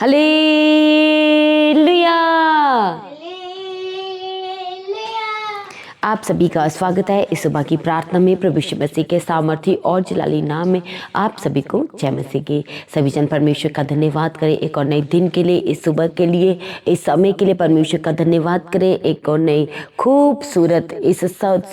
Hallelujah. आप सभी का स्वागत है इस सुबह की प्रार्थना में। प्रभु यीशु मसीह के सामर्थी और जलाली नाम में आप सभी को जय मसीह की। सभी जन परमेश्वर का धन्यवाद करें एक और नए दिन के लिए, इस सुबह के लिए, इस समय के लिए परमेश्वर का धन्यवाद करें। एक और नई खूबसूरत इस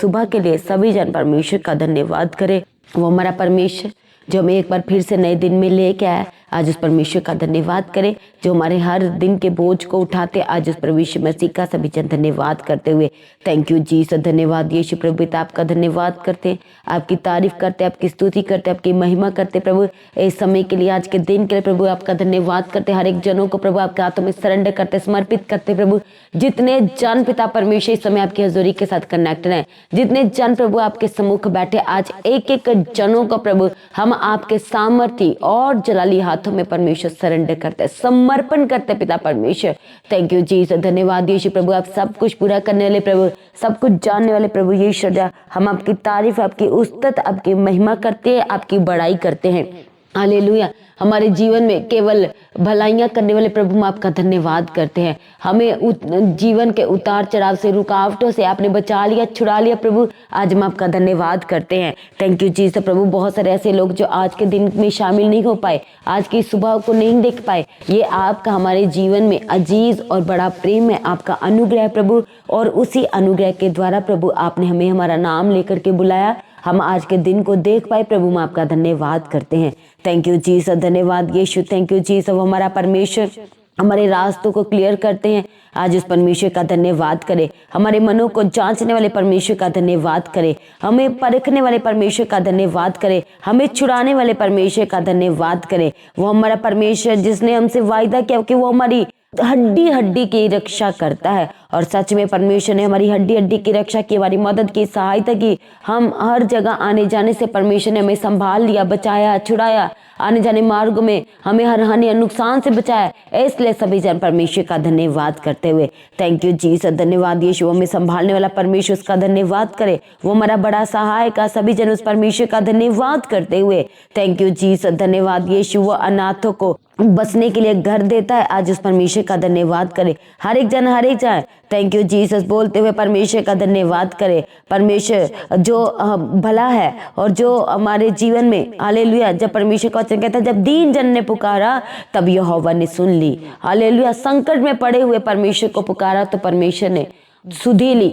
सुबह के लिए सभी जन परमेश्वर का धन्यवाद करें। वो हमारा परमेश्वर जो हमें एक बार फिर से नए दिन में लेके आया, आज उस परमेश्वर का धन्यवाद करें। जो हमारे हर दिन के बोझ को उठाते, आज उस प्रभु यीशु मसीह का सभी जन धन्यवाद करते हुए थैंक यू जीसस। धन्यवाद यीशु प्रभु पिता, आपका धन्यवाद करते हैं, आपकी तारीफ करते, आपकी स्तुति करते, आपकी महिमा करते प्रभु। इस समय के लिए, आज के दिन के लिए प्रभु आपका धन्यवाद करते। हर एक जनों को प्रभु आपके हाथों में सरेंडर करते, समर्पित करते प्रभु। जितने जन पिता परमेश्वर इस समय आपकी हजूरी के साथ कनेक्टेड है, जितने जन प्रभु आपके सम्मुख बैठे, आज एक एक जनों को प्रभु हम आपके सामर्थी और जलाली हाथों में परमेश्वर सरेंडर करते, समर्पण करते पिता परमेश्वर। Thank you Jesus. धन्यवाद यीशु प्रभु, आप सब कुछ पूरा करने वाले प्रभु, सब कुछ जानने वाले प्रभु यीशु, हम आपकी तारीफ, आपकी उस्तत, आपकी महिमा करते हैं, आपकी बड़ाई करते हैं। हालेलुया। हमारे जीवन में केवल भलाइयाँ करने वाले प्रभु हम आपका धन्यवाद करते हैं। हमें जीवन के उतार चढ़ाव से, रुकावटों से आपने बचा लिया, छुड़ा लिया प्रभु, आज हम आपका धन्यवाद करते हैं। थैंक यू जीसस प्रभु। बहुत सारे ऐसे लोग जो आज के दिन में शामिल नहीं हो पाए, आज की सुबह को नहीं देख पाए, ये आपका हमारे जीवन में अजीज और बड़ा प्रेम है, आपका अनुग्रह प्रभु। और उसी अनुग्रह के द्वारा प्रभु आपने हमें हमारा नाम लेकर के बुलाया, हम आज के दिन को देख पाए प्रभु, हम आपका धन्यवाद करते हैं। Thank you Jesus. धन्यवाद यीशु। Thank you Jesus. हमारा परमेश्वर हमारे रास्तों को क्लियर करते हैं, आज उस परमेश्वर का धन्यवाद करें। हमारे मनों को जांचने वाले परमेश्वर का धन्यवाद करें, हमें परखने वाले परमेश्वर का धन्यवाद करें, हमें छुड़ाने वाले परमेश्वर का धन्यवाद करें। वो हमारा परमेश्वर जिसने हमसे वायदा किया कि वो हमारी हड्डी हड्डी की रक्षा करता है, और सच में परमेश्वर ने हमारी हड्डी हड्डी की रक्षा की, हमारी मदद की, सहायता की। हम हर जगह आने जाने से परमेश्वर ने हमें संभाल लिया, बचाया, छुड़ाया, आने जाने मार्ग में हमें हर हानि और नुकसान से बचाया। इसलिए सभी जन परमेश्वर का धन्यवाद करते हुए थैंक यू जीसस। धन्यवाद यीशु। हमें संभालने वाला परमेश्वर, उसका धन्यवाद करे, वो हमारा बड़ा सहायक है। सभी जन उस परमेश्वर का धन्यवाद करते हुए थैंक यू जीसस। धन्यवाद यीशु। वो अनाथों को बसने के लिए घर देता है, आज उस परमेश्वर का धन्यवाद करे। हर एक जन थैंक यू जीसस बोलते हुए परमेश्वर का धन्यवाद करे। परमेश्वर जो भला है और जो हमारे जीवन में, हालेलुया, जब परमेश्वर का वचन कहता है जब दीन जन ने पुकारा तब यहोवा ने सुन ली। हालेलुया। संकट में पड़े हुए परमेश्वर को पुकारा तो परमेश्वर ने सुधी ली,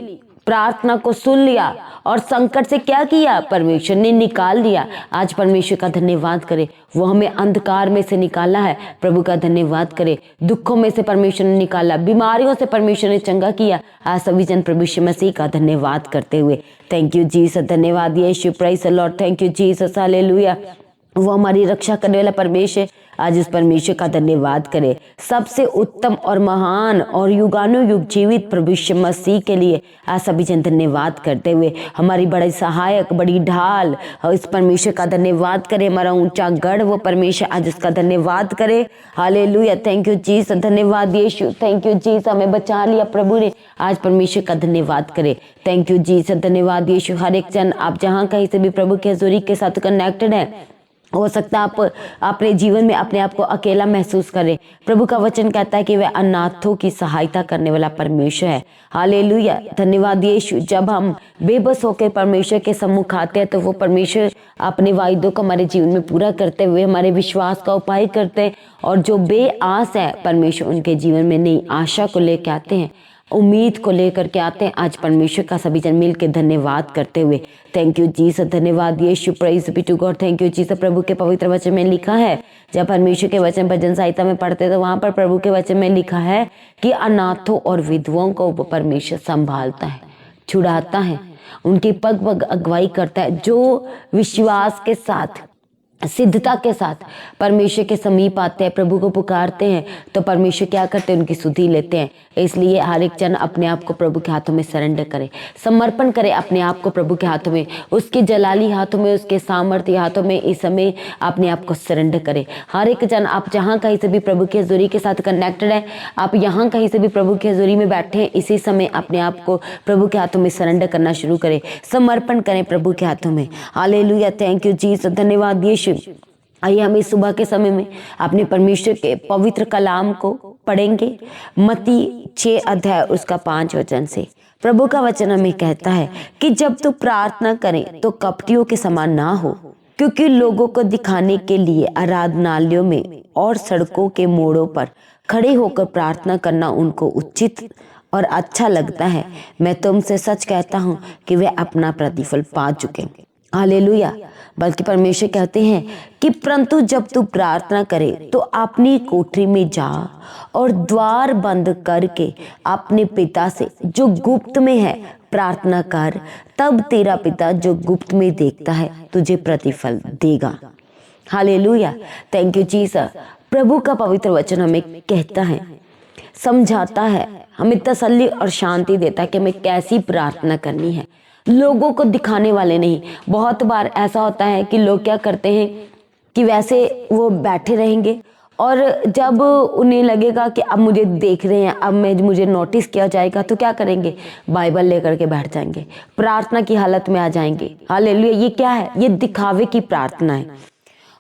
प्रार्थना को सुन लिया, और संकट से क्या किया, परमेश्वर ने निकाल दिया। आज परमेश्वर का धन्यवाद करे, वो हमें अंधकार में से निकाला है, प्रभु का धन्यवाद करे। दुखों में से परमेश्वर ने निकाला, बीमारियों से परमेश्वर ने चंगा किया। आज सभी जन प्रभु यीशु मसीह का धन्यवाद करते हुए थैंक यू जीसस। धन्यवाद यीशु। Praise the Lord. Thank you Jesus. Hallelujah. वो हमारी रक्षा करने वाला परमेश्वर, आज उस परमेश्वर का धन्यवाद करें। सबसे उत्तम और महान और युगानुयुग जीवित प्रभु यीशु मसीह के लिए आज सभी जन धन्यवाद करते हुए हमारी बड़ी सहायक, बड़ी ढाल, इस परमेश्वर का धन्यवाद करें। हमारा ऊंचा गढ़ वो परमेश्वर, आज उसका धन्यवाद करें। हालेलुया। Thank you Jesus. धन्यवाद यीशु। Thank you Jesus. हमें बचा लिया प्रभु ने, आज परमेश्वर का धन्यवाद करें। Thank you Jesus. धन्यवाद यीशु। हर एक जन आप जहाँ कहीं से भी प्रभु की हजूरी के साथ कनेक्टेड है, हो सकता है आप अपने जीवन में अपने आप को अकेला महसूस करें। प्रभु का वचन कहता है कि वह अनाथों की सहायता करने वाला परमेश्वर है। हालेलुया। धन्यवाद यीशु। जब हम बेबस होकर परमेश्वर के सम्मुख आते हैं तो वो परमेश्वर अपने वायदों को हमारे जीवन में पूरा करते हुए हमारे विश्वास का उपाय करते हैं, और जो बेआस है परमेश्वर उनके जीवन में नई आशा को लेकर आते हैं, उम्मीद को लेकर के आते हैं। आज परमेश्वर का सभी जन मिल के धन्यवाद करते हुए थैंक यू जीसस। धन्यवाद यीशु। Praise be to God. Thank you Jesus. प्रभु के पवित्र वचन में लिखा है, जब परमेश्वर के वचन भजन संहिता में पढ़ते तो वहाँ पर प्रभु के वचन में लिखा है कि अनाथों और विधवाओं को परमेश्वर संभालता है, छुड़ाता है, उनकी पग पग अगुवाई करता है। जो विश्वास के साथ, सिद्धता के साथ परमेश्वर के समीप आते हैं, प्रभु को पुकारते हैं, तो परमेश्वर क्या करते हैं, उनकी सुधि लेते हैं। इसलिए हर एक जन अपने आप को प्रभु के हाथों में सरेंडर करे, समर्पण करे अपने आप को प्रभु के हाथों में, उसके जलाली हाथों में, उसके सामर्थ्य हाथों में इस समय अपने आप को सरेंडर करे। हर एक जन आप जहाँ कहीं से भी प्रभु की हजूरी के साथ कनेक्टेड है, आप यहाँ कहीं से भी प्रभु की हजूरी में बैठे हैं, इसी समय अपने आप को प्रभु के हाथों में सरेंडर करना शुरू करें, समर्पण करें प्रभु के हाथों में। हालेलुया। Thank you Jesus. धन्यवाद यीशु। आइए हम इस सुबह के समय में अपने परमेश्वर के पवित्र कलाम को पढ़ेंगे। मत्ती 6 अध्याय उसका 5 वचन से प्रभु का वचन हमें कहता है कि जब तू प्रार्थना करें तो कपटियों के समान ना हो, क्योंकि लोगों को दिखाने के लिए आराधनालयों में और सड़कों के मोड़ों पर खड़े होकर प्रार्थना करना उनको उचित और अच्छा लगता है। मैं तुमसे सच कहता हूँ कि वे अपना प्रतिफल पा चुके। हालेलुया। बल्कि परमेश्वर कहते हैं कि परंतु जब तू प्रार्थना करे तो अपनी कोठरी में जा और द्वार बंद करके अपने पिता से जो गुप्त में है प्रार्थना कर, तब तेरा पिता जो गुप्त में देखता है तुझे प्रतिफल देगा। हालेलुया। Thank you Jesus. प्रभु का पवित्र वचन हमें कहता है, समझाता है, हमें तसल्ली और शांति देता है कि हमें कैसी प्रार्थना करनी है, लोगों को दिखाने वाले नहीं। बहुत बार ऐसा होता है कि लोग क्या करते हैं कि वैसे वो बैठे रहेंगे और जब उन्हें लगेगा कि अब मुझे देख रहे हैं, अब मुझे नोटिस किया जाएगा, तो क्या करेंगे, बाइबल लेकर के बैठ जाएंगे, प्रार्थना की हालत में आ जाएंगे। हालेलुया। ये क्या है? ये दिखावे की प्रार्थना है।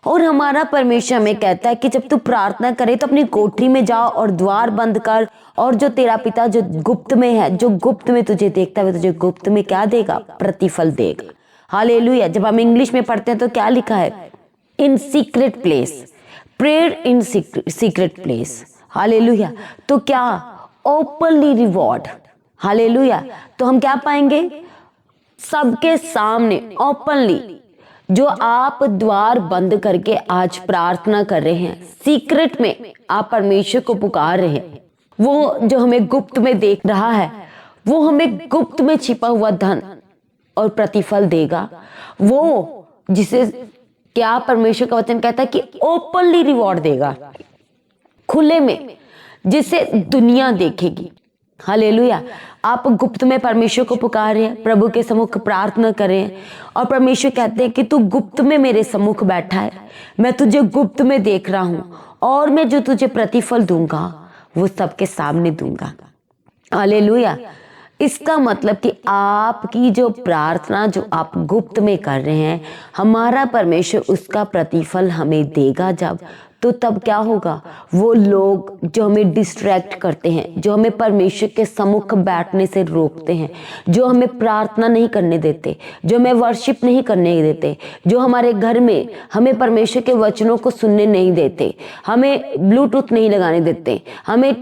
और हमारा परमेश्वर हमें कहता है कि जब तू प्रार्थना करे तो अपनी कोठरी में जाओ और द्वार बंद कर, और जो तेरा पिता जो गुप्त में है, जो गुप्त में तुझे देखता है, तुझे गुप्त में क्या देगा? प्रतिफल देगा। हालेलुया। जब हम इंग्लिश में पढ़ते हैं तो क्या लिखा है? In secret place, prayer in secret place. Hallelujah. तो क्या? Openly reward. हालेलुया। तो हम क्या पाएंगे? सबके सामने ओपनली, जो आप द्वार बंद करके आज प्रार्थना कर रहे हैं, सीक्रेट में आप परमेश्वर को पुकार रहे हैं, वो जो हमें गुप्त में देख रहा है, वो हमें गुप्त में छिपा हुआ धन और प्रतिफल देगा। वो जिसे क्या परमेश्वर का वचन कहता है कि ओपनली रिवॉर्ड देगा, खुले में, जिसे दुनिया देखेगी। हालेलुया। आप गुप्त में परमेश्वर को पुकार रहे हैं, प्रभु के सम्मुख प्रार्थना कर रहे हैं, और परमेश्वर कहते हैं कि तू गुप्त में मेरे सम्मुख बैठा है, मैं तुझे गुप्त में देख रहा हूं, और मैं जो तुझे प्रतिफल दूंगा वो सबके सामने दूंगा। हालेलुया। इसका मतलब कि आपकी जो प्रार्थना जो आप गुप्त में कर रहे हैं, हमारा परमेश्वर उसका प्रतिफल हमें देगा। जब तो तब क्या होगा? वो लोग जो हमें डिस्ट्रैक्ट करते हैं, जो हमें परमेश्वर के सम्मुख बैठने से रोकते हैं, जो हमें प्रार्थना नहीं करने देते, जो हमें वर्शिप नहीं करने देते, जो हमारे घर में हमें परमेश्वर के वचनों को सुनने नहीं देते, हमें ब्लूटूथ नहीं लगाने देते, हमें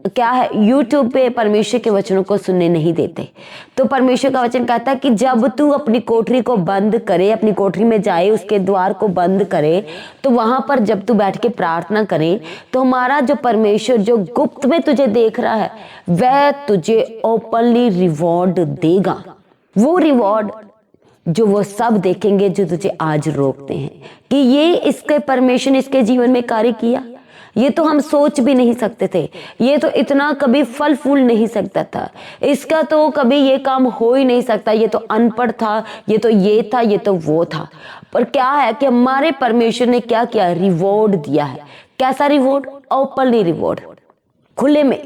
क्या है यूट्यूब पे परमेश्वर के वचनों को सुनने नहीं देते, तो परमेश्वर का वचन कहता है कि जब तू अपनी कोठरी को बंद करे, अपनी कोठरी में जाए, उसके द्वार को बंद करे, तो वहां पर जब तू बैठ के प्रार्थना करें तो हमारा जो परमेश्वर जो गुप्त में तुझे देख रहा है, वह तुझे ओपनली रिवॉर्ड देगा। वो रिवॉर्ड जो वो सब देखेंगे जो तुझे आज रोकते हैं कि ये इसके परमेश्वर ने इसके जीवन में कार्य किया, ये तो हम सोच भी नहीं सकते थे, ये तो इतना कभी फल फूल नहीं सकता था, इसका तो कभी ये काम हो ही नहीं सकता, ये तो अनपढ़ था, ये तो ये था, ये तो वो था। पर क्या है कि हमारे परमेश्वर ने क्या किया? रिवॉर्ड दिया है। कैसा रिवॉर्ड? ओपनली रिवॉर्ड, खुले में।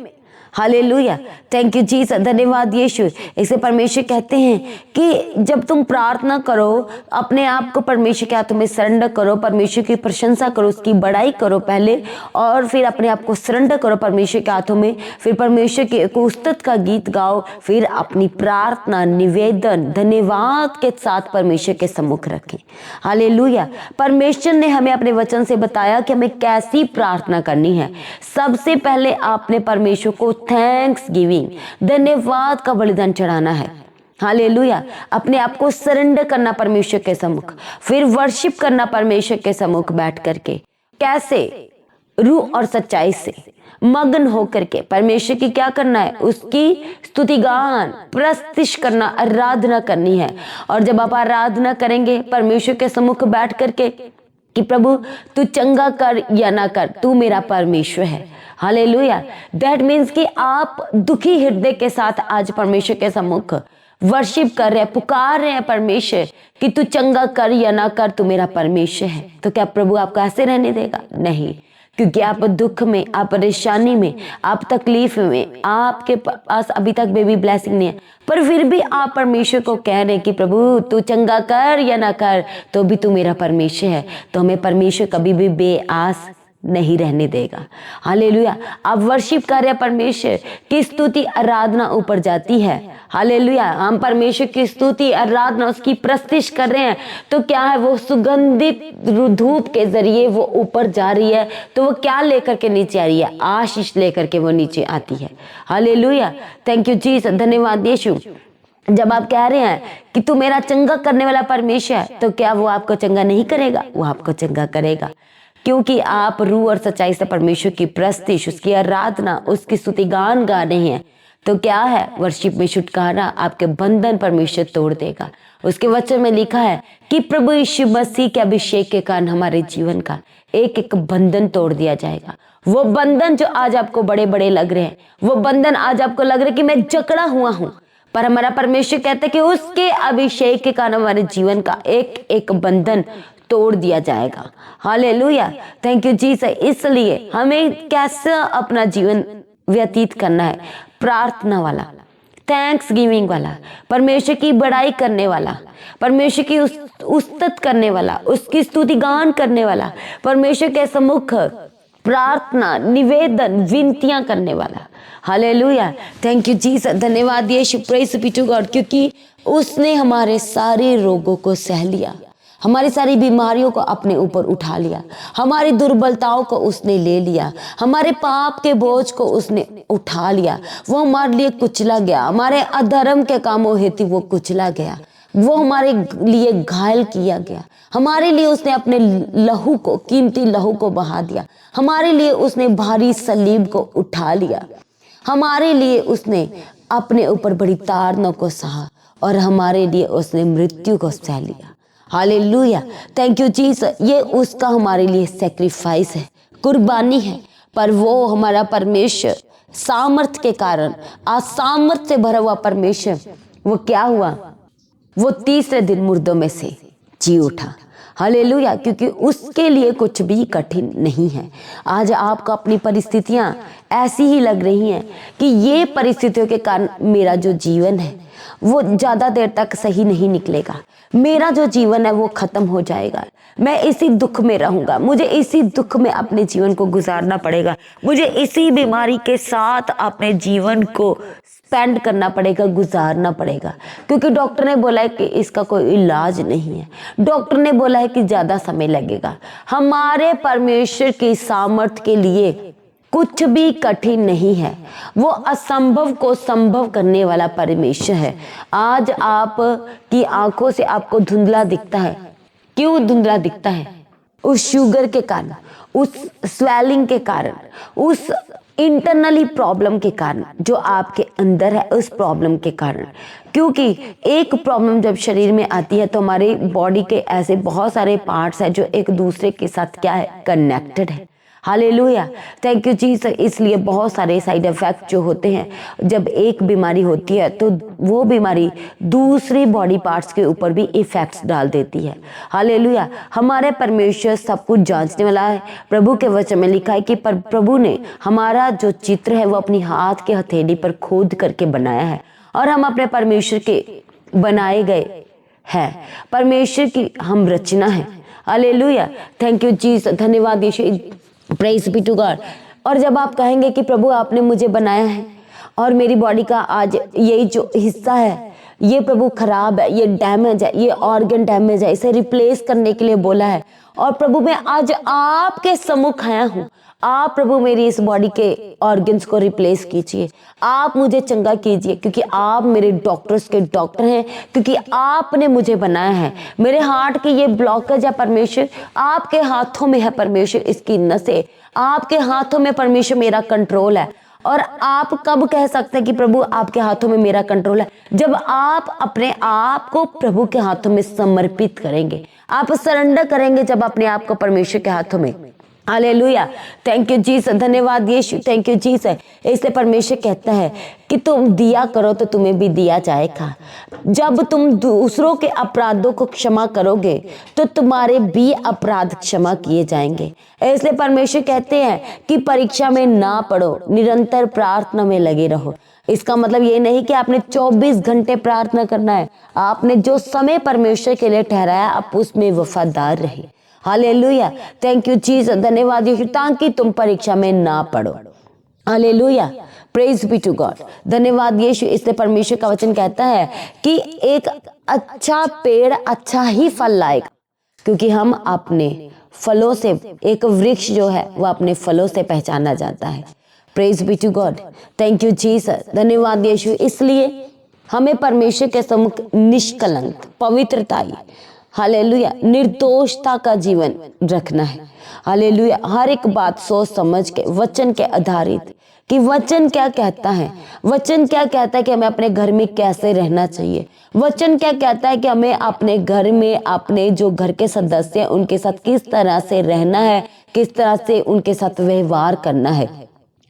हालेलुया। Thank you Jesus. धन्यवाद यीशु। इसे परमेश्वर कहते हैं कि जब तुम प्रार्थना करो, अपने आप को परमेश्वर के हाथों में सरेंडर करो, परमेश्वर की प्रशंसा करो, उसकी बड़ाई करो पहले, और फिर अपने आप को सरेंडर करो परमेश्वर के हाथों में, फिर परमेश्वर के स्तुति का गीत गाओ, फिर अपनी प्रार्थना, निवेदन, धन्यवाद के साथ परमेश्वर के सम्मुख रखें। हालेलुया। परमेश्वर ने हमें अपने वचन से बताया कि हमें कैसी प्रार्थना करनी है। सबसे पहले आपने परमेश्वर को थैंक्स गिविंग, धन्यवाद का बलिदान चढ़ाना है। हालेलुया। अपने आप को सरेंडर करना परमेश्वर के सम्मुख, फिर वर्शिप करना परमेश्वर के सम्मुख बैठ करके। कैसे? रूह और सच्चाई से मग्न होकर के परमेश्वर की क्या करना है? उसकी स्तुतिगान, प्रस्तुति करना, आराधना करनी है। और जब आप आराधना करेंगे परमेश्वर के सम्मुख बैठ करके कि प्रभु तू चंगा कर या ना कर, तू मेरा परमेश्वर है। हालेलुया। दैट मीन्स कि आप दुखी हृदय के साथ आज परमेश्वर के सम्मुख वर्शिप कर रहे हैं, पुकार रहे हैं परमेश्वर कि तू चंगा कर या ना कर, तू मेरा परमेश्वर है। तो क्या प्रभु आपको ऐसे रहने देगा? नहीं। क्योंकि आप दुख में, आप परेशानी में, आप तकलीफ में, आपके पास अभी तक बेबी ब्लेसिंग नहीं है, पर फिर भी आप परमेश्वर को कह रहे हैं कि प्रभु तू चंगा कर या ना कर, तो भी तू मेरा परमेश्वर है। तो हमें परमेश्वर कभी भी बेआस नहीं रहने देगा। हालेलुया। आप वर्शिप कर रहे हैं, परमेश्वर की स्तुति आराधना ऊपर जाती है। हालेलुया। हम परमेश्वर की स्तुति आराधना, उसकी प्रस्तुति कर रहे हैं, तो क्या है, वो सुगंधित धूप के जरिए वो ऊपर जा रही है, तो वो क्या लेकर के नीचे आ रही है? आशीष लेकर के वो नीचे आती है। हालेलुया। थैंक यू जीसस, धन्यवाद यीशु। जब आप कह रहे हैं कि तू मेरा चंगा करने वाला परमेश्वर है, तो क्या वो आपको चंगा नहीं करेगा? वो आपको चंगा करेगा, क्योंकि आप रूह और सच्चाई से परमेश्वर की प्रस्तुति, उसकी आराधना, उसकी स्तुति गान गा रहे हैं। तो क्या है, वर्शिप में छुटकारा, आपके बंधन परमेश्वर तोड़ देगा। उसके वचन में लिखा है कि प्रभु यीशु मसीह के अभिषेक के कारण हमारे जीवन का एक एक बंधन तोड़ दिया जाएगा। वो बंधन जो आज आपको बड़े बड़े लग रहे हैं, वो बंधन आज आपको लग रहा है कि मैं जकड़ा हुआ हूं, पर हमारा परमेश्वर कहते हैं कि उसके अभिषेक के कारण हमारे जीवन का एक एक बंधन तोड़ दिया जाएगा। हालेलुया। Thank you Jesus. इसलिए हमें कैसा अपना जीवन व्यतीत करना है? प्रार्थना वाला, थैंक्स गिविंग वाला, परमेश्वर की बड़ाई करने वाला, परमेश्वर की उस्तत करने वाला, उसकी स्तुति गान करने वाला, परमेश्वर के सम्मुख प्रार्थना, निवेदन, विनतियां करने वाला। हालेलुया। थैंक यू जीसस, धन्यवाद यीशु, प्रेज़ बी टू गॉड, क्योंकि उसने हमारे सारे रोगों को सह लिया, हमारी सारी बीमारियों को अपने ऊपर उठा लिया, हमारी दुर्बलताओं को उसने ले लिया, हमारे पाप के बोझ को उसने उठा लिया। वो हमारे लिए कुचला गया, हमारे अधर्म के कामों हेतु वो कुचला गया, वो हमारे लिए घायल किया गया, हमारे लिए उसने अपने लहू को, कीमती लहू को बहा दिया, हमारे लिए उसने भारी सलीब को उठा लिया, हमारे लिए उसने अपने ऊपर बड़ी ताड़नों को सहा, और हमारे लिए उसने मृत्यु को सह लिया। हालेलुया। Thank you Jesus. ये उसका हमारे लिए सैक्रिफाइस है, कुर्बानी है। पर वो हमारा परमेश्वर सामर्थ के कारण, असामर्थ से भरा हुआ परमेश्वर, वो क्या हुआ? वो तीसरे दिन मुर्दों में से जी उठा। हालेलुया। क्योंकि उसके लिए कुछ भी कठिन नहीं है। आज आपको अपनी परिस्थितियां ऐसी ही लग रही हैं कि ये परिस्थितियों के कारण मेरा जो जीवन है वो ज़्यादा देर तक सही नहीं निकलेगा, मेरा जो जीवन है वो ख़त्म हो जाएगा, मैं इसी दुख में रहूँगा, मुझे इसी दुख में अपने जीवन को गुजारना पड़ेगा, मुझे इसी बीमारी के साथ अपने जीवन को स्पेंड करना पड़ेगा, गुजारना पड़ेगा, क्योंकि डॉक्टर ने बोला है कि इसका कोई इलाज नहीं है, डॉक्टर ने बोला है कि ज़्यादा समय लगेगा। हमारे परमेश्वर की सामर्थ के लिए कुछ भी कठिन नहीं है। वो असंभव को संभव करने वाला परमेश्वर है। आज आप की आंखों से आपको धुंधला दिखता है, क्यों धुंधला दिखता है? उस शुगर के कारण, उस स्वेलिंग के कारण, उस इंटरनली प्रॉब्लम के कारण जो आपके अंदर है, उस प्रॉब्लम के कारण। क्योंकि एक प्रॉब्लम जब शरीर में आती है तो हमारे बॉडी के ऐसे बहुत सारे पार्ट्स हैं जो एक दूसरे के साथ क्या है, कनेक्टेड है। हालेलुया। Thank you Jesus. इसलिए बहुत सारे साइड इफेक्ट जो होते हैं, जब एक बीमारी होती है तो वो बीमारी दूसरी बॉडी पार्ट्स के ऊपर भी इफेक्ट्स डाल देती है। हालेलुया। हमारे परमेश्वर सब कुछ जांचने वाला है। प्रभु के वचन में लिखा है कि प्रभु ने हमारा जो चित्र है वो अपनी हाथ के हथेली पर खोद करके बनाया है, और हम अपने परमेश्वर के बनाए गए हैं, परमेश्वर की हम रचना है। हालेलुया। थैंक यू जीसस, धन्यवाद यीशु, प्रेज़ बी टू गॉड। और जब आप कहेंगे कि प्रभु आपने मुझे बनाया है और मेरी बॉडी का आज यही जो हिस्सा है ये प्रभु खराब है, ये डैमेज है, ये ऑर्गन डैमेज है, इसे रिप्लेस करने के लिए बोला है, और प्रभु मैं आज आपके सम्मुख आया हूँ, आप प्रभु मेरी इस बॉडी के ऑर्गन्स को रिप्लेस कीजिए, आप मुझे चंगा कीजिए, क्योंकि आप मेरे डॉक्टर्स के डॉक्टर हैं, क्योंकि आपने मुझे बनाया है। मेरे हार्ट की ये ब्लॉकेज है परमेश्वर, आपके हाथों में है परमेश्वर, इसकी नसें आपके हाथों में परमेश्वर, मेरा कंट्रोल है। और आप कब कह सकते हैं कि प्रभु आपके हाथों में मेरा कंट्रोल है? जब आप अपने आप को प्रभु के हाथों में समर्पित करेंगे, आप सरेंडर करेंगे, जब अपने आप को परमेश्वर के हाथों में हालेलुया, थैंक यू जीसस, धन्यवाद यीशु, थैंक यू जीसस। इसलिए परमेश्वर कहता है कि तुम दिया करो तो तुम्हें भी दिया जाएगा। जब तुम दूसरों के अपराधों को क्षमा करोगे तो तुम्हारे भी अपराध क्षमा किए जाएंगे। इसलिए परमेश्वर कहते हैं कि परीक्षा में ना पड़ो, निरंतर प्रार्थना में लगे रहो। इसका मतलब ये नहीं कि आपने 24 घंटे प्रार्थना करना है। आपने जो समय परमेश्वर के लिए ठहराया आप उसमें वफादार रहे। हालेलुया, थैंक यू जीसस, धन्यवाद यीशु, ताकि तुम परीक्षा में ना पड़ो। Hallelujah, praise be to God, धन्यवाद यीशु। इसलिए परमेश्वर का वचन कहता है कि एक अच्छा पेड़ अच्छा ही फल लाएगा, क्योंकि हम अपने फलों से, एक वृक्ष जो है वह अपने फलों से पहचाना जाता है। Praise be to God, thank you Jesus, धन्यवाद यीशु। इसलिए हमें परमेश्वर के सम्मुख निष्कलंक, पवित्रता, हालेलुया, निर्दोषता का जीवन रखना है। हालेलुया, हर एक बात सोच समझ के, वचन के आधारित, कि वचन क्या कहता है, वचन क्या कहता है कि हमें अपने घर में कैसे रहना चाहिए, वचन क्या कहता है कि हमें अपने घर में अपने जो घर के सदस्य हैं उनके साथ किस तरह से रहना है, किस तरह से उनके साथ व्यवहार करना है।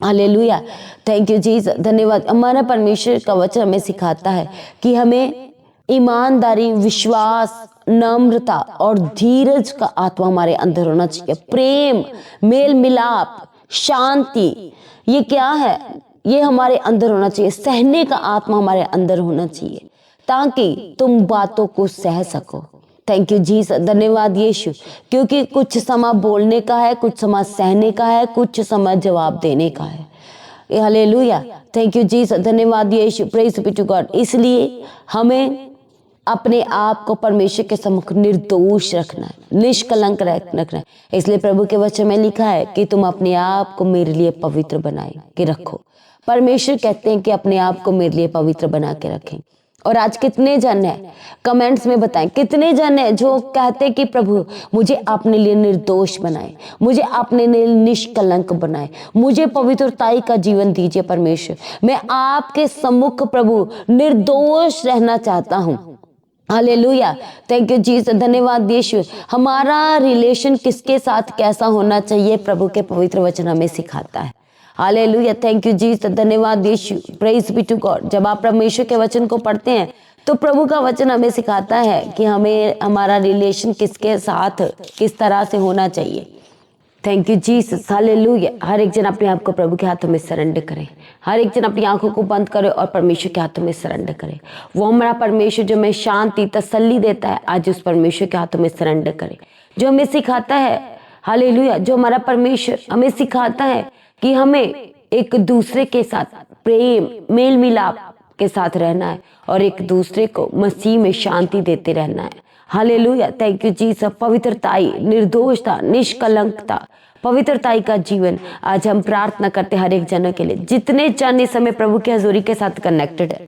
हालेलुया, थैंक यू जीसस, धन्यवाद। हमारा परमेश्वर का वचन हमें सिखाता है कि हमें ईमानदारी, विश्वास, नम्रता और धीरज का आत्मा हमारे अंदर होना चाहिए। प्रेम, मेल मिलाप, शांति, ये क्या है, ये हमारे अंदर होना चाहिए। सहने का आत्मा हमारे अंदर होना चाहिए ताकि तुम बातों को सह सको। थैंक यू जीसस, धन्यवाद यीशु, क्योंकि कुछ समय बोलने का है, कुछ समय सहने का है, कुछ समय जवाब देने का है। हालेलुया, थैंक यू जीसस, धन्यवाद यीशु, प्रेज बी टू गॉड। इसलिए हमें अपने आप को परमेश्वर के सम्मुख निर्दोष रखना है, निष्कलंक रखना है। इसलिए प्रभु के वचन में लिखा है कि तुम अपने आप को मेरे लिए पवित्र बना के रखो। परमेश्वर कहते हैं कि अपने आप को मेरे लिए पवित्र बना के रखें। और आज कितने जन हैं, कमेंट्स में बताएं, कितने जन हैं जो कहते हैं कि प्रभु मुझे अपने लिए निर्दोष बनाए, मुझे अपने लिए निष्कलंक बनाए, मुझे पवित्रताई का जीवन दीजिए परमेश्वर। मैं आपके सम्मुख प्रभु निर्दोष रहना चाहता हूँ। हालेलुया, थैंक यू जीसस, धन्यवाद यीशु। हमारा रिलेशन किसके साथ कैसा होना चाहिए प्रभु के पवित्र वचन हमें सिखाता है। हालेलुया, थैंक यू जीसस, धन्यवाद यीशु, प्रेज बी टू गॉड। जब आप परमेश्वर के वचन को पढ़ते हैं तो प्रभु का वचन हमें सिखाता है कि हमें हमारा रिलेशन किसके साथ किस तरह से होना चाहिए। Thank you Jesus, hallelujah. हर एक जन अपने आप को प्रभु के हाथों में सरेंडर करे। हर एक जन अपनी आंखों को बंद करे और परमेश्वर के हाथों में सरेंडर करे। वो हमारा परमेश्वर जो हमें शांति, तसल्ली देता है, आज उस परमेश्वर के हाथों में सरेंडर करे, जो हमें सिखाता है। हालेलुया, जो हमारा परमेश्वर हमें सिखाता है कि हमें एक दूसरे के साथ प्रेम, मेल मिलाप के साथ रहना है और एक दूसरे को मसीह में शांति देते रहना है। Hallelujah, thank you Jesus. पवित्रताई, निर्दोषता, निष्कलंकता, पवित्रताई का जीवन आज हम प्रार्थना करते हर एक जनों के लिए। जितने जन इस समय प्रभु की हजूरी के साथ कनेक्टेड है,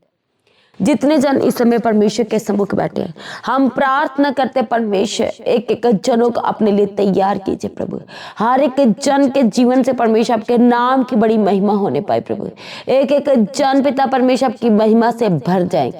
जितने जन इस समय परमेश्वर के सम्मुख बैठे हैं, हम प्रार्थना करते परमेश्वर एक एक जनों को अपने लिए तैयार कीजिए प्रभु। हर एक जन के जीवन से परमेश्वर आपके नाम की बड़ी महिमा होने पाए प्रभु। एक एक जन पिता परमेश्वर आपकी महिमा से भर जाए।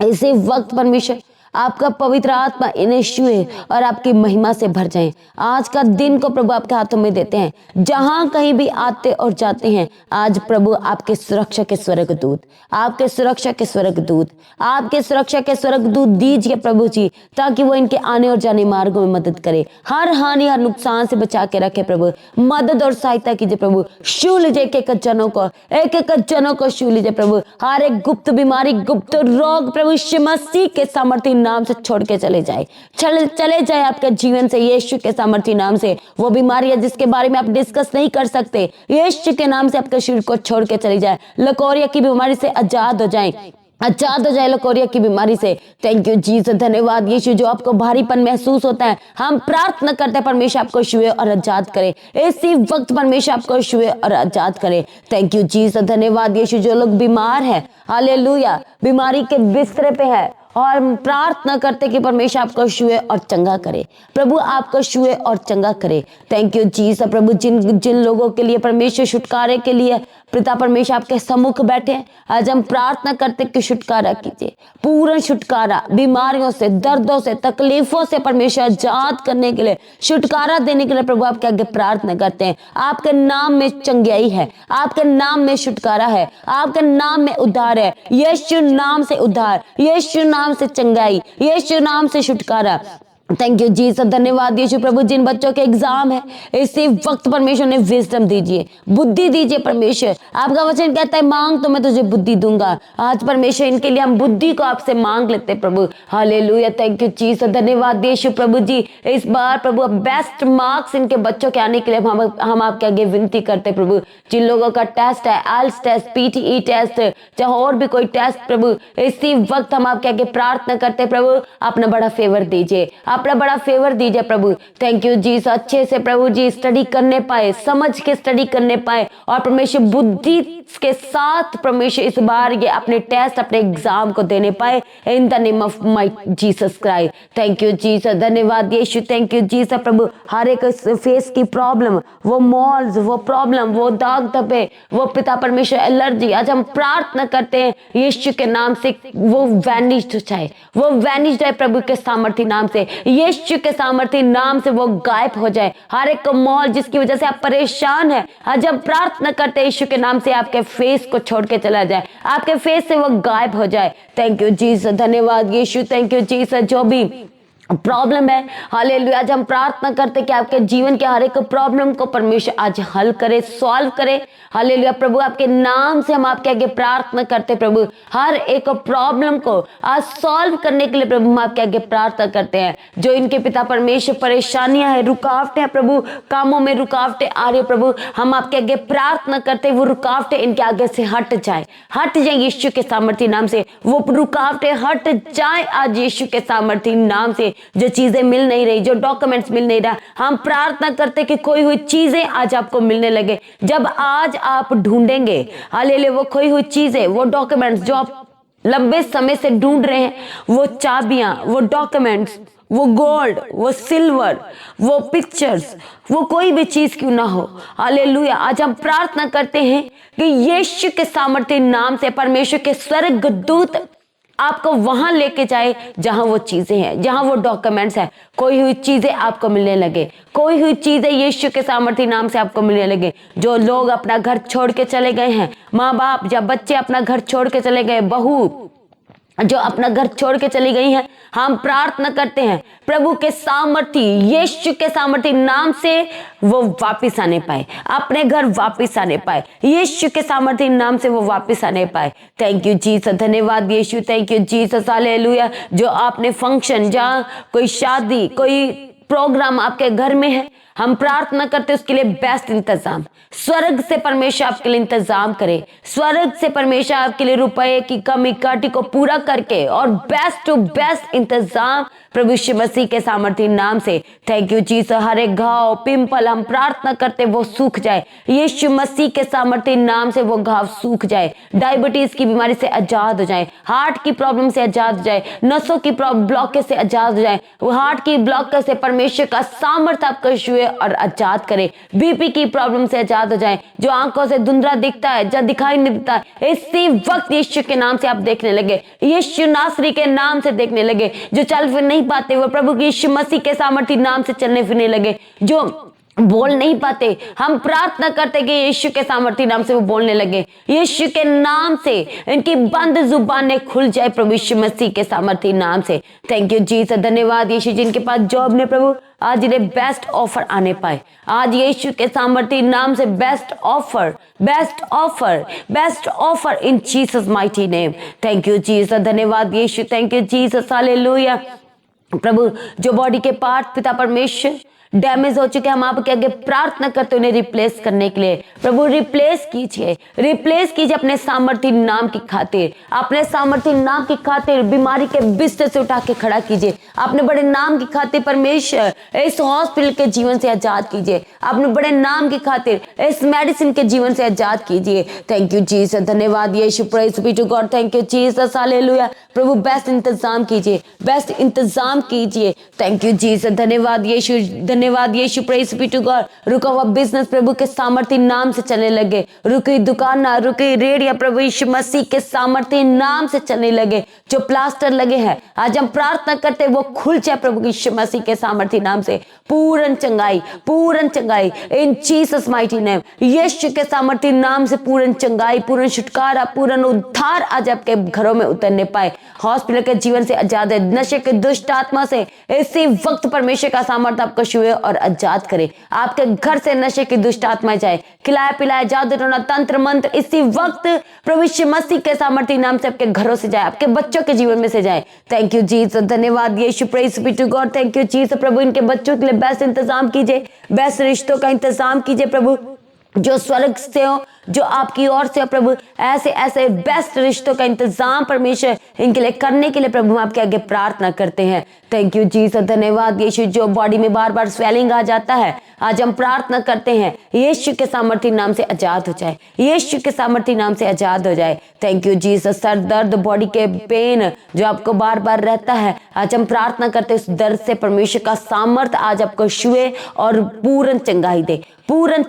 इसी वक्त परमेश्वर आपका पवित्र आत्मा इन्हें छुए और आपकी महिमा से भर जाएं। आज का दिन को प्रभु आपके हाथों में देते हैं। जहां कहीं भी आते और जाते हैं, आज प्रभु आपके सुरक्षा के स्वर्गदूत, आपके सुरक्षा के स्वर्गदूत, आपके सुरक्षा के स्वर्गदूत दीजिए प्रभु जी, ताकि वो इनके आने और जाने मार्गों में मदद करे। हर हानि, हर नुकसान से बचा के रखे प्रभु। मदद और सहायता कीजिए प्रभु। छू लीजिए एक एक जनों को, एक एक जनों को छू लीजिए प्रभु। हर एक गुप्त बीमारी, गुप्त रोग प्रभु यीशु मसीह के सामर्थी नाम से छोड़ के चले जाए, चले जाए आपके जीवन से यीशु के सामर्थी नाम से। वो बीमारी है जिसके बारे में आप डिस्कस नहीं कर सकते, यीशु के नाम से आपके शरीर को छोड़ के चली जाए। लकोरिया की बीमारी से आजाद हो जाए, आजाद हो जाए लकोरिया की बीमारी से। थैंक यू जीसस, धन्यवाद यीशु। जो आपको भारीपन महसूस होता है, हम प्रार्थना करते हैं परमेश्वर आपको छुए और आजाद करे। इसी वक्त परमेश्वर आपको छुए और आजाद करे। थैंक यू जीसस, धन्यवाद यीशु। जो लोग बीमार है, हालेलुया, बीमारी के बिस्तर पे है, और हम प्रार्थना करते कि परमेश्वर आपको छुए और चंगा करे, प्रभु आपको छुए और चंगा करे। Thank you Jesus. प्रभु जिन जिन लोगों के लिए परमेश्वर छुटकारे के लिए पिता परमेश्वर आपके सम्मुख बैठे हैं, आज हम प्रार्थना करते कि छुटकारा कीजिए, पूर्ण छुटकारा, बीमारियों से, दर्दों से, तकलीफों से परमेश्वर आजाद करने के लिए, छुटकारा देने के लिए प्रभु आपके आगे प्रार्थना करते हैं। आपके नाम में चंगाई है, आपके नाम में छुटकारा है, आपके नाम में उद्धार है। यीशु नाम से उद्धार, यीशु नाम से चंगाई, यीशु नाम से छुटकारा। Thank you Jesus. धन्यवाद यीशु। प्रभु जिन बच्चों के एग्जाम है इसी वक्त परमेश्वर ने विजडम दीजिए, बुद्धि दीजिए परमेश्वर। आपका वचन कहता है मांग तो मैं तुझे बुद्धि दूंगा। आज परमेश्वर इनके लिए हम बुद्धि को आपसे मांग लेते प्रभु। हालेलुया। Thank you Jesus. धन्यवाद यीशु। प्रभु जी इस बार प्रभु बेस्ट मार्क्स इनके बच्चों के आने के लिए हम आपके आगे विनती करते प्रभु। जिन लोगों का टेस्ट है, आइल्स टेस्ट, पीटीई टेस्ट, चाहे और भी कोई टेस्ट प्रभु, इसी वक्त हम आपके आगे प्रार्थना करते प्रभु, अपना बड़ा फेवर दीजिए, अपना बड़ा फेवर दीजिए प्रभु। थैंक यू जी। अच्छे से प्रभु जी स्टडी करने पाए, समझ के स्टडी करने पाए, और परमेश्वर बुद्धि के साथ परमेश्वर इस बार ये अपने टेस्ट, अपने एग्जाम को देने पाए, in the name of my Jesus Christ. Thank you Jesus. धन्यवाद यीशु। Thank you Jesus. प्रभु हर एक फेस की प्रॉब्लम, वो मॉल्स, वो प्रॉब्लम, वो दाग धब्बे, वो पिता परमेश्वर एलर्जी, आज हम प्रार्थना करते हैं यीशु के नाम से वो वैनिश्ड हो जाए, वो वैनिश्ड है प्रभु के सामर्थ्य नाम से, यीशु के सामर्थ्य नाम से वो गायब हो जाए। हर एक मॉल जिसकी वजह से आप परेशान है, आज हम प्रार्थना करते हैं यीशु के नाम से आपके फेस को छोड़ के चला जाए, आपके फेस से वो गायब हो जाए। Thank you Jesus. धन्यवाद यीशु। Thank you Jesus. जो भी प्रॉब्लम है, हालेलुया, आज हम प्रार्थना करते कि आपके जीवन के हर एक प्रॉब्लम को परमेश्वर आज हल करे, सॉल्व करे। हालेलुया प्रभु आपके नाम से हम आपके आगे प्रार्थना करते प्रभु, हर एक प्रॉब्लम को आज सॉल्व करने के लिए प्रभु हम आपके आगे प्रार्थना करते हैं। जो इनके पिता परमेश्वर परेशानियां है, रुकावटें हैं प्रभु, कामों में रुकावटें आ रही है प्रभु, हम आपके आगे प्रार्थना करते वो रुकावटें इनके आगे से हट जाए, हट जाए यीशु के सामर्थ्य नाम से, वो रुकावटें हट जाए आज यीशु के सामर्थ्य नाम से। जो चीजें मिल नहीं रही, जो डॉक्यूमेंट्स मिल नहीं रहा, हम प्रार्थना करते कि खोई हुई चीजें आज आपको मिलने लगे। जब आज आप ढूंढेंगे हालेलुया वो खोई हुई चीजें, वो डॉक्यूमेंट्स जो आप लंबे समय से ढूंढ रहे हैं, वो चाबियां, वो डॉक्यूमेंट्स, वो गोल्ड, वो सिल्वर, वो पिक्चर्स, वो कोई भी चीज क्यों ना हो, हालेलुया आज हम प्रार्थना करते हैं कि यीशु के सामर्थ्य नाम से परमेश्वर के स्वर्गदूत आपको वहां लेके जाए जहां वो चीजें हैं, जहां वो डॉक्यूमेंट्स है, कोई हुई चीजें आपको मिलने लगे, कोई हुई चीजें यीशु के सामर्थ्य नाम से आपको मिलने लगे। जो लोग अपना घर छोड़ के चले गए हैं, माँ बाप या बच्चे अपना घर छोड़ के चले गए, बहू जो अपना घर छोड़ के चली गई हैं, हम प्रार्थना करते हैं प्रभु के सामर्थ्य, यीशु के सामर्थ्य नाम से वो वापस आने पाए, अपने घर वापस आने पाए, यीशु के सामर्थ्य नाम से वो वापस आने पाए। Thank you Jesus. धन्यवाद यीशु। Thank you Jesus. हालेलुया। जो आपने फंक्शन, जहाँ कोई शादी, कोई प्रोग्राम आपके घर में है, हम प्रार्थना करते उसके लिए बेस्ट इंतजाम स्वर्ग से परमेश्वर आपके लिए इंतजाम करे, स्वर्ग से परमेश्वर आपके लिए रुपए की कमी काटी को पूरा करके और बेस्ट टू बेस्ट इंतजाम प्रभु यीशु मसीह के सामर्थ्य नाम से। Thank you Jesus. हर एक घाव, पिंपल हम प्रार्थना करते वो सूख जाए, यीशु मसीह के सामर्थ्य नाम से वो घाव सूख जाए, डायबिटीज की बीमारी से आजाद हो जाए, हार्ट की प्रॉब्लम से आजाद हो जाए, नसों की ब्लॉकेज से आजाद हो जाए, वो हार्ट की ब्लॉकेज से परमेश्वर का सामर्थ्य आपको छुए और आजाद करे, बीपी की प्रॉब्लम से आजाद हो जाए, जो आंखों से धुंधला दिखता है, जो दिखाई नहीं देता, इसी वक्त यीशु के नाम से आप देखने लगे, यीशु नासरी के नाम से देखने लगे, जो चल फिर नहीं पाते वो प्रभु यीशु मसीह के सामर्थ्य नाम से चलने फिरने लगे, जो बोल नहीं पाते हम प्रार्थना करते कि यीशु के सामर्थ्य नाम से वो बोलने लगे, यीशु के नाम से इनकी बंद जुबानें खुल जाए प्रभु यीशु मसीह के सामर्थ्य नाम से। Thank you Jesus. धन्यवाद यीशु। जिनके पास जॉब ने प्रभु आज इन्हें बेस्ट ऑफर आने पाए, आज यीशु के सामर्थ्य नाम से best offer, best offer, best offer in Jesus mighty name. Thank you Jesus. धन्यवाद यीशु। Thank you Jesus. हालेलुया। प्रभु जो बॉडी के पार्ट पिता परमेश्वर डैमेज हो चुके हैं, हम आपके आगे प्रार्थना करते उन्हें रिप्लेस करने के लिए। प्रभु रिप्लेस कीजिए अपने सामर्थी नाम की खातिर, अपने सामर्थी नाम की खातिर बीमारी के बिस्तर से उठा के खड़ा कीजिए। अपने बड़े नाम की खातिर परमेश्वर इस हॉस्पिटल के जीवन से आजाद कीजिए, अपने बड़े नाम की खातिर इस मेडिसिन के जीवन से आजाद कीजिए। थैंक यू जीसस, धन्यवाद यीशु, praise be to God, thank you Jesus, hallelujah. प्रभु बेस्ट इंतजाम कीजिए, बेस्ट इंतजाम कीजिए। थैंक यू जीसस, धन्यवाद यीशु, प्रेज बी टू गॉड। रुका हुआ बिजनेस प्रभु के सामर्थी नाम से चलने लगे, रुकी दुकान ना रुकी रेडिया प्रभु यीशु मसीह के सामर्थी नाम से चलने लगे। जो प्लास्टर लगे हैं आज हम प्रार्थना करते वो खुल जाए प्रभु यीशु मसीह के सामर्थी नाम से। पूर्ण चंगाई इन जीसस माइटी नेम, यीशु के सामर्थी नाम से पूर्ण चंगाई, पूर्ण छुटकारा, पूर्ण उद्धार आज आपके घरों में उतरने पाए। हॉस्पिटल के जीवन से आजाद है, नशे के दुष्ट आत्मा से इसी वक्त परमेश्वर का सामर्थ्य आपको छुए और आजाद करे। आपके घर से नशे की दुष्ट आत्मा जाए, खिलाया पिलाया जादू टोना तंत्र मंत्र इसी वक्त प्रभु यीशु मसीह के सामर्थी नाम से आपके घरों से जाए, आपके बच्चों के जीवन में से जाए। थैंक यू जीसस, धन्यवाद यीशु, praise be to God. Thank you Jesus, प्रभु इनके बच्चों के लिए बेस्ट इंतजाम कीजिए, बेस्ट रिश्तों का इंतजाम कीजिए प्रभु, जो स्वर्ग से हो, जो आपकी ओर से हो प्रभु, ऐसे बेस्ट रिश्तों का इंतजाम परमेश्वर इनके लिए करने के लिए प्रभु हम आपके आगे प्रार्थना करते हैं। थैंक यू जीसस, धन्यवाद यीशु। जो बॉडी में बार बार स्वेलिंग आ जाता है आज हम प्रार्थना करते हैं यीशु के सामर्थी नाम से आजाद हो जाए, यीशु के सामर्थी नाम से आजाद हो जाए। Thank you Jesus. सर दर्द, बॉडी के पेन जो आपको बार बार रहता है आज हम प्रार्थना करते हैं उस दर्द से परमेश्वर का सामर्थ्य आज आपको छुए और पूर्ण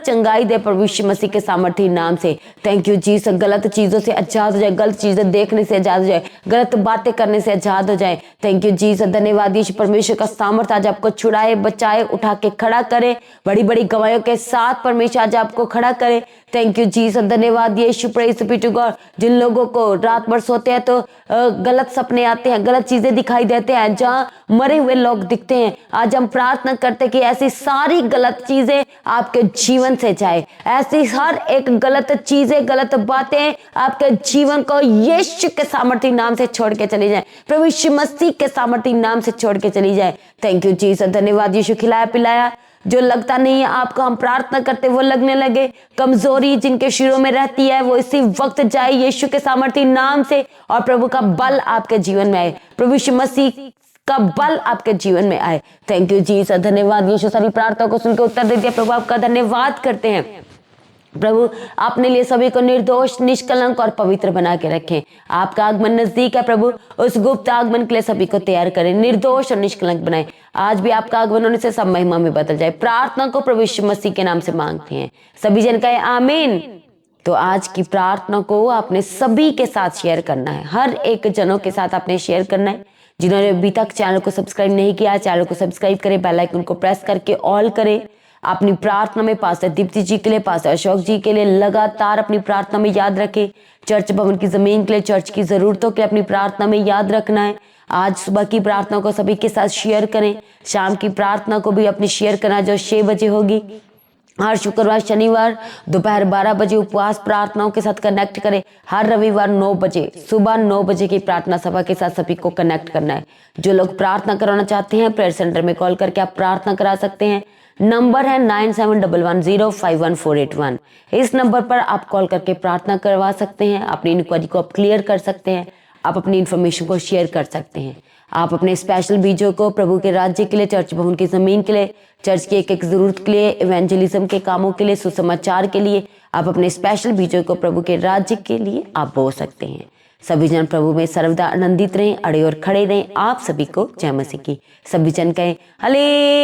चंगाई दे प्रभु यीशु मसीह के सामर्थी नाम से। Thank you Jesus. गलत चीजों से आजाद हो जाए, गलत चीजें देखने से आजाद हो जाए, गलत बातें करने से आजाद हो जाए। थैंक यू जीसस, धन्यवाद यीशु। परमेश्वर का सामर्थ्य आज आपको छुड़ाए, बचाए, उठा के खड़ा करे, बड़ी बड़ी गवाहियों के साथ परमेश्वर आज आपको खड़ा करे। थैंक यू जीसस, धन्यवाद यीशु, प्रेज बी टू गॉड। जिन लोगों को रात भर सोते हैं तो गलत सपने आते हैं, गलत चीजें दिखाई देते हैं, जहाँ मरे हुए लोग दिखते हैं, आज हम प्रार्थना करते हैं कि ऐसी सारी गलत चीजें आपके जीवन से जाए, ऐसी हर एक गलत चीजें, गलत बातें आपके जीवन को यीशु के सामर्थी नाम से छोड़ के चली जाए, प्रभु यीशु मसीह के सामर्थी नाम से छोड़ के चली जाए। थैंक यू जीसस, धन्यवाद यीशु। खिलाया पिलाया जो लगता नहीं है आपको, हम प्रार्थना करते वो लगने लगे। कमजोरी जिनके शिरों में रहती है वो इसी वक्त जाए यीशु के सामर्थी नाम से, और प्रभु का बल आपके जीवन में आए, प्रभु यीशु मसीह का बल आपके जीवन में आए। थैंक यू जीसस, धन्यवाद यीशु। सारी प्रार्थनाओं को सुनकर उत्तर दे दिया प्रभु, आपका धन्यवाद करते हैं प्रभु। आपने लिए सभी को निर्दोष, निष्कलंक और पवित्र बना के रखें। आपका आगमन नजदीक है प्रभु, उस गुप्त आगमन के लिए सभी को तैयार करें, निर्दोष और निष्कलंक बनाए। आज भी आपका आगमन होने से सब महिमा में बदल जाए। प्रार्थना को प्रभु यीशु मसीह के नाम से मांगते हैं, सभी जन कहे आमीन। तो आज की प्रार्थना को आपने सभी के साथ शेयर करना है, हर एक जनों के साथ आपने शेयर करना है। जिन्होंने अभी तक चैनल को सब्सक्राइब नहीं किया, चैनल को सब्सक्राइब करें, बेल आइकन को प्रेस करके ऑल करें। अपनी प्रार्थना में पास्टर दीप्ति जी के लिए, पास्टर अशोक जी के लिए लगातार अपनी प्रार्थना में याद रखें। चर्च भवन की जमीन के लिए, चर्च की जरूरतों के अपनी प्रार्थना में याद रखना है। आज सुबह की प्रार्थना को सभी के साथ शेयर करें, शाम की प्रार्थना को भी अपनी शेयर करना जो 6 बजे होगी। हर शुक्रवार शनिवार दोपहर 12 बजे उपवास प्रार्थनाओं के साथ कनेक्ट करें। हर रविवार 9 बजे, सुबह 9 बजे की प्रार्थना सभा के साथ सभी को कनेक्ट करना है। जो लोग प्रार्थना कराना चाहते हैं प्रेयर सेंटर में कॉल करके आप प्रार्थना करा सकते हैं। नंबर है 9711051481। इस नंबर पर आप कॉल करके प्रार्थना करवा सकते हैं, अपनी इंक्वायरी को आप क्लियर कर सकते हैं, आप अपनी इन्फॉर्मेशन को शेयर कर सकते हैं। आप अपने स्पेशल बीजों को प्रभु के राज्य के लिए, चर्च भवन की जमीन के लिए, चर्च की एक एक जरूरत के लिए, इवेंजलिज्म के कामों के लिए, सुसमाचार के लिए, आप अपने स्पेशल बीजों को प्रभु के राज्य के लिए आप बो सकते हैं। सभी जन प्रभु में सर्वदा आनंदित रहें, अड़े और खड़े रहें। आप सभी को जय मसीह की। सभी जन कहें हालेलुया।